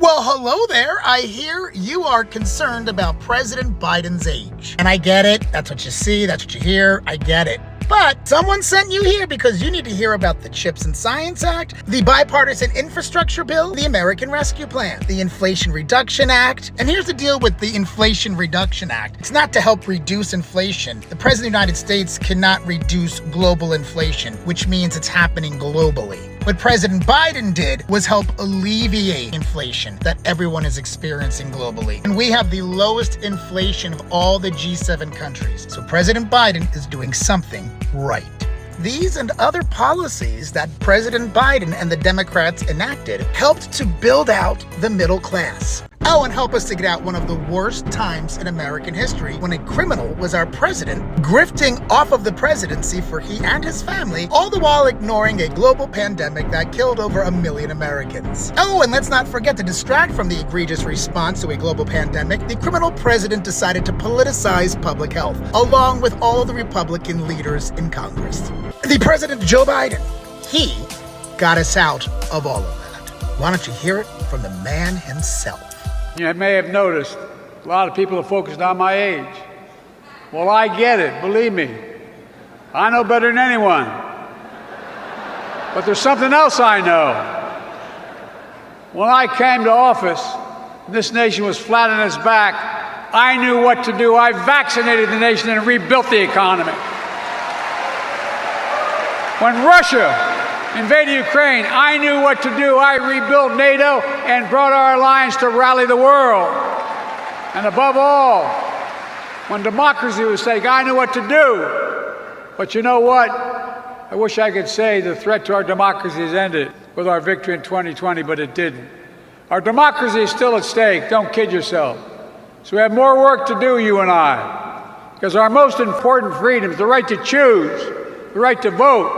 Well, hello there. I hear you are concerned about President Biden's age. And I get it. That's what you see. That's what you hear. I get it. But someone sent you here because you need to hear about the CHIPS and Science Act, the Bipartisan Infrastructure Bill, the American Rescue Plan, the Inflation Reduction Act. And here's the deal with the Inflation Reduction Act. It's not to help reduce inflation. The President of the United States cannot reduce global inflation, which means it's happening globally. What President Biden did was help alleviate inflation that everyone is experiencing globally. And we have the lowest inflation of all the G7 countries. So President Biden is doing something right. These and other policies that President Biden and the Democrats enacted helped to build out the middle class. Oh, and help us to get out one of the worst times in American history when a criminal was our president, grifting off of the presidency for he and his family, all the while ignoring a global pandemic that killed over 1 million Americans. Oh, and let's not forget, to distract from the egregious response to a global pandemic, the criminal president decided to politicize public health, along with all the Republican leaders in Congress. The President Joe Biden, he got us out of all of that. Why don't you hear it from the man himself? You may have noticed a lot of people are focused on my age. Well, I get it, believe me. I know better than anyone. But there's something else I know. When I came to office, this nation was flat on its back. I knew what to do. I vaccinated the nation and rebuilt the economy. When Russia invaded Ukraine, I knew what to do. I rebuilt NATO and brought our alliance to rally the world. And above all, when democracy was at stake, I knew what to do. But you know what? I wish I could say the threat to our democracy has ended with our victory in 2020, but it didn't. Our democracy is still at stake. Don't kid yourself. So we have more work to do, you and I, because our most important freedoms, the right to choose, the right to vote,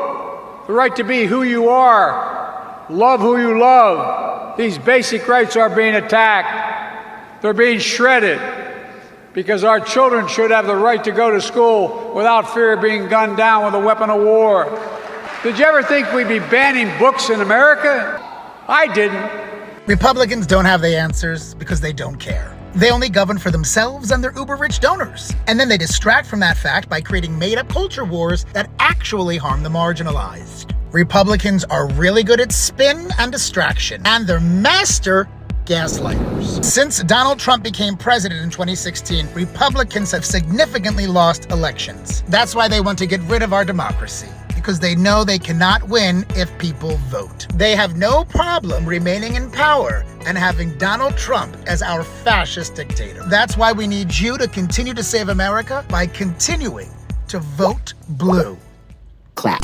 the right to be who you are, love who you love. These basic rights are being attacked. They're being shredded because our children should have the right to go to school without fear of being gunned down with a weapon of war. Did you ever think we'd be banning books in America? I didn't. Republicans don't have the answers because they don't care. They only govern for themselves and their uber-rich donors. And then they distract from that fact by creating made-up culture wars that actually harm the marginalized. Republicans are really good at spin and distraction, and they're master gaslighters. Since Donald Trump became president in 2016, Republicans have significantly lost elections. That's why they want to get rid of our democracy, because they know they cannot win if people vote. They have no problem remaining in power and having Donald Trump as our fascist dictator. That's why we need you to continue to save America by continuing to vote blue. Clap.